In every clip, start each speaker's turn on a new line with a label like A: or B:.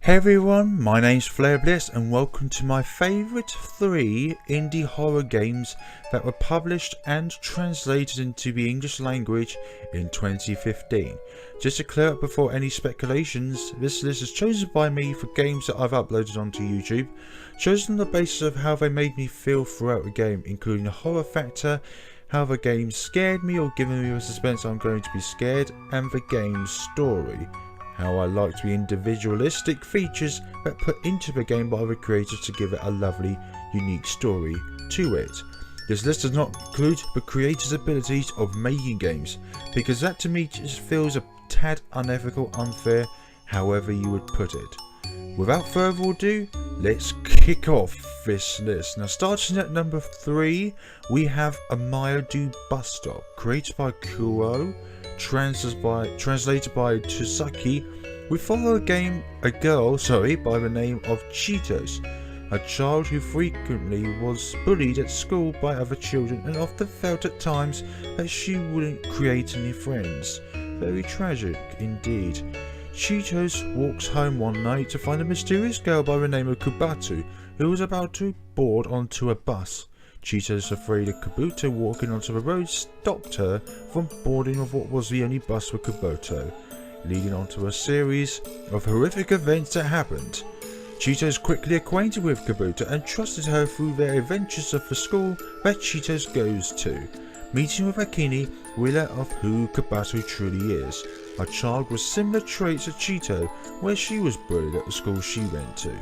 A: Hey everyone, my name's Flare Bliss and welcome to my favourite 3 indie horror games that were published and translated into the English language in 2015. Just to clear up before any speculations, this list is chosen by me for games that I've uploaded onto YouTube, chosen on the basis of how they made me feel throughout the game, including the horror factor, how the game scared me or given me the suspense I'm going to be scared, and the game's story. How I liked the individualistic features that put into the game by the creators to give it a lovely, unique story to it. This list does not include the creators' abilities of making games, because that to me just feels a tad unethical, unfair, however you would put it. Without further ado, let's kick off this list. Now starting at number 3, we have Amayadu Bus Stop, created by Kuo, translated by Tsusaki. We follow a girl by the name of Cheetos, a child who frequently was bullied at school by other children and often felt at times that she wouldn't create any friends. Very tragic indeed. Cheetos walks home one night to find a mysterious girl by the name of Kubatu who was about to board onto a bus. Cheetos, afraid of Kabuto walking onto the road, stopped her from boarding of what was the only bus for Kabuto, leading on to a series of horrific events that happened. Cheetos quickly acquainted with Kabuto and trusted her through their adventures of the school that Cheetos goes to, meeting with Akini, revealer of who Kabuto truly is, a child with similar traits to Cheeto, where she was bullied at the school she went to.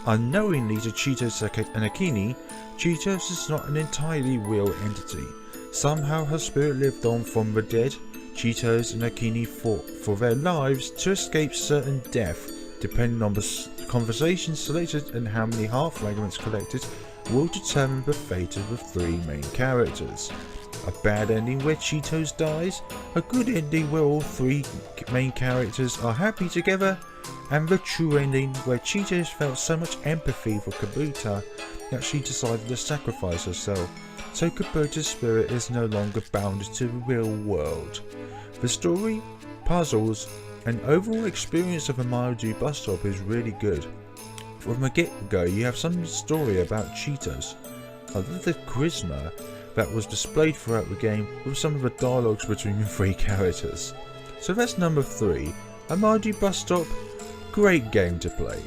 A: Unknowingly to Cheetos and Akini, Cheetos is not an entirely real entity. Somehow her spirit lived on from the dead. Cheetos and Akini fought for their lives to escape certain death. Depending on the conversations selected and how many heart fragments collected will determine the fate of the 3 main characters. A bad ending where Cheetos dies, a good ending where all 3 main characters are happy together, and the true ending where Cheetos felt so much empathy for Kabuto that she decided to sacrifice herself, so Kabuto's spirit is no longer bound to the real world. The story, puzzles, and overall experience of Amayadu Bus Stop is really good. From the get-go you have some story about Cheetos. I love the charisma that was displayed throughout the game with some of the dialogues between the 3 characters. So that's number 3, Amayadu Bus Stop, great game to play.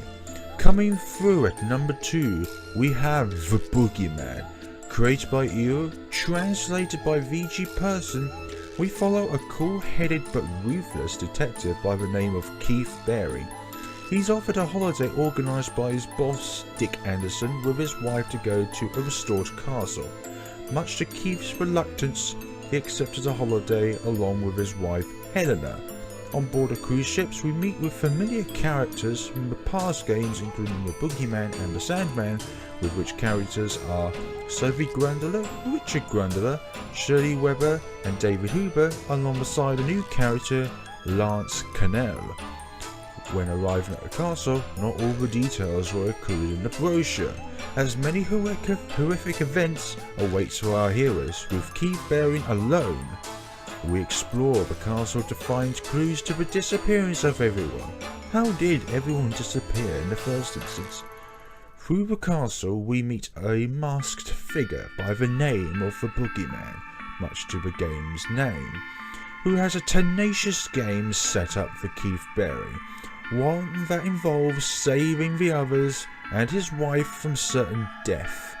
A: Coming through at number 2, we have The Boogeyman, created by Io, translated by VG Person. We follow a cool-headed but ruthless detective by the name of Keith Barry. He's offered a holiday organised by his boss Dick Anderson with his wife to go to a restored castle. Much to Keith's reluctance, he accepted a holiday along with his wife Helena. On board the cruise ships we meet with familiar characters from the past games, including the Boogeyman and the Sandman, with which characters are Sophie Grundler, Richard Grundler, Shirley Weber and David Huber, alongside a new character, Lance Cannell. When arriving at the castle, not all the details were included in the brochure, as many horrific events await our heroes, with Keith Barry alone. We explore the castle to find clues to the disappearance of everyone. How did everyone disappear in the first instance? Through the castle we meet a masked figure by the name of the Boogeyman, much to the game's name, who has a tenacious game set up for Keith Barry, one that involves saving the others and his wife from certain death.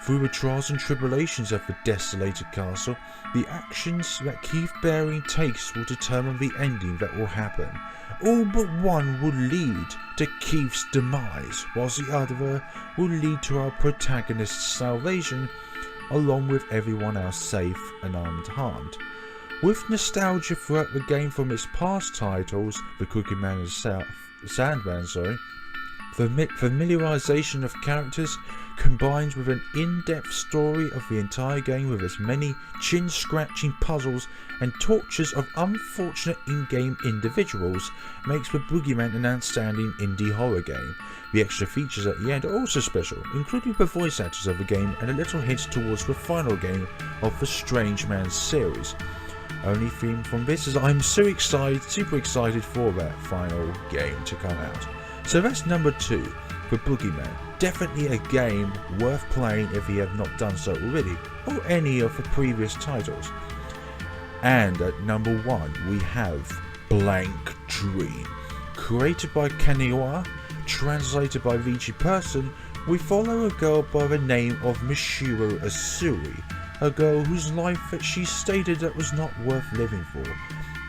A: Through the trials and tribulations of the desolated castle, the actions that Keith Barry takes will determine the ending that will happen. All but one will lead to Keith's demise, whilst the other will lead to our protagonist's salvation, along with everyone else safe and unharmed. With nostalgia throughout the game from its past titles, The Cookie Man and Sandman, the familiarization of characters combined with an in-depth story of the entire game with as many chin-scratching puzzles and tortures of unfortunate in-game individuals makes The Boogeyman an outstanding indie horror game. The extra features at the end are also special, including the voice actors of the game and a little hint towards the final game of the Strange Man series. Only theme from this is I'm super excited for that final game to come out. So that's number 2 for Boogeyman. Definitely a game worth playing if you have not done so already, or any of the previous titles. And at number 1 we have Blank Dream. Created by Kaniwa, translated by VG Person, we follow a girl by the name of Michiru Asuri, a girl whose life that she stated that was not worth living for.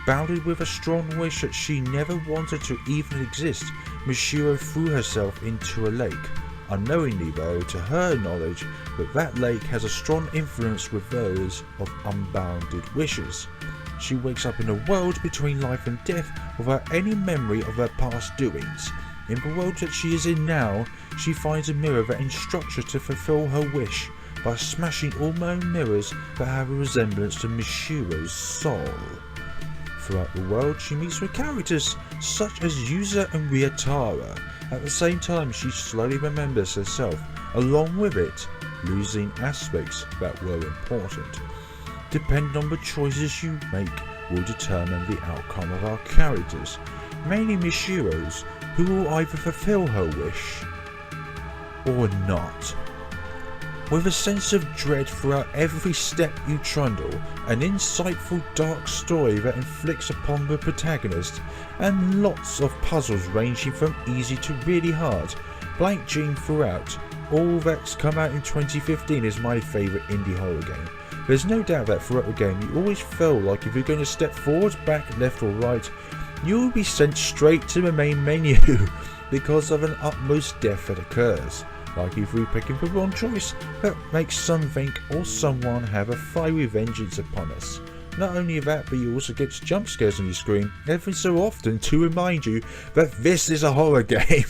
A: Bounded with a strong wish that she never wanted to even exist, Michiru threw herself into a lake, unknowingly though to her knowledge that lake has a strong influence with those of unbounded wishes. She wakes up in a world between life and death without any memory of her past doings. In the world that she is in now, she finds a mirror that instructs her to fulfill her wish by smashing all known mirrors that have a resemblance to Michiru's soul. Throughout the world, she meets with characters such as Yuza and Ryotaro. At the same time, she slowly remembers herself, along with it, losing aspects that were important. Depending on the choices you make will determine the outcome of our characters, mainly Michiru's, who will either fulfill her wish or not. With a sense of dread throughout every step you trundle, an insightful dark story that inflicts upon the protagonist, and lots of puzzles ranging from easy to really hard, Blank Dream throughout. All that's come out in 2015 is my favourite indie horror game. There's no doubt that throughout the game you always feel like if you're going to step forward, back, left or right, you'll be sent straight to the main menu because of an utmost death that occurs. Like if we're picking the wrong choice, that makes something or someone have a fiery vengeance upon us. Not only that, but you also get jump scares on your screen every so often to remind you that this is a horror game.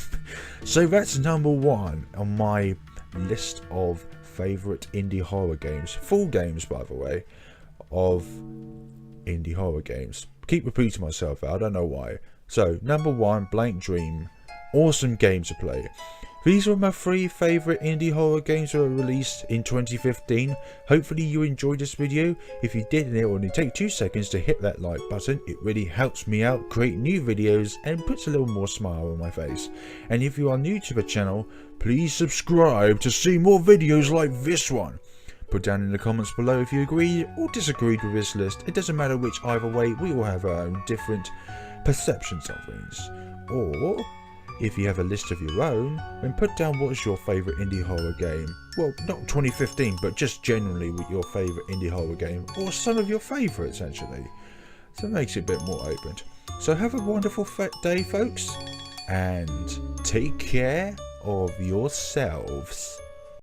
A: So that's number 1 on my list of favourite indie horror games. Full games, by the way, of indie horror games. Keep repeating myself, I don't know why. So, number 1, Blank Dream. Awesome game to play. These were my 3 favourite indie horror games that were released in 2015. Hopefully you enjoyed this video. If you did, it will only take 2 seconds to hit that like button. It really helps me out, create new videos and puts a little more smile on my face. And if you are new to the channel, please subscribe to see more videos like this one. Put down in the comments below if you agreed or disagreed with this list. It doesn't matter which, either way we all have our own different perceptions of things. Or if you have a list of your own, then put down what is your favourite indie horror game. Well, not 2015, but just generally with your favourite indie horror game, or some of your favourites actually. So it makes it a bit more open. So have a wonderful day folks, and take care of yourselves.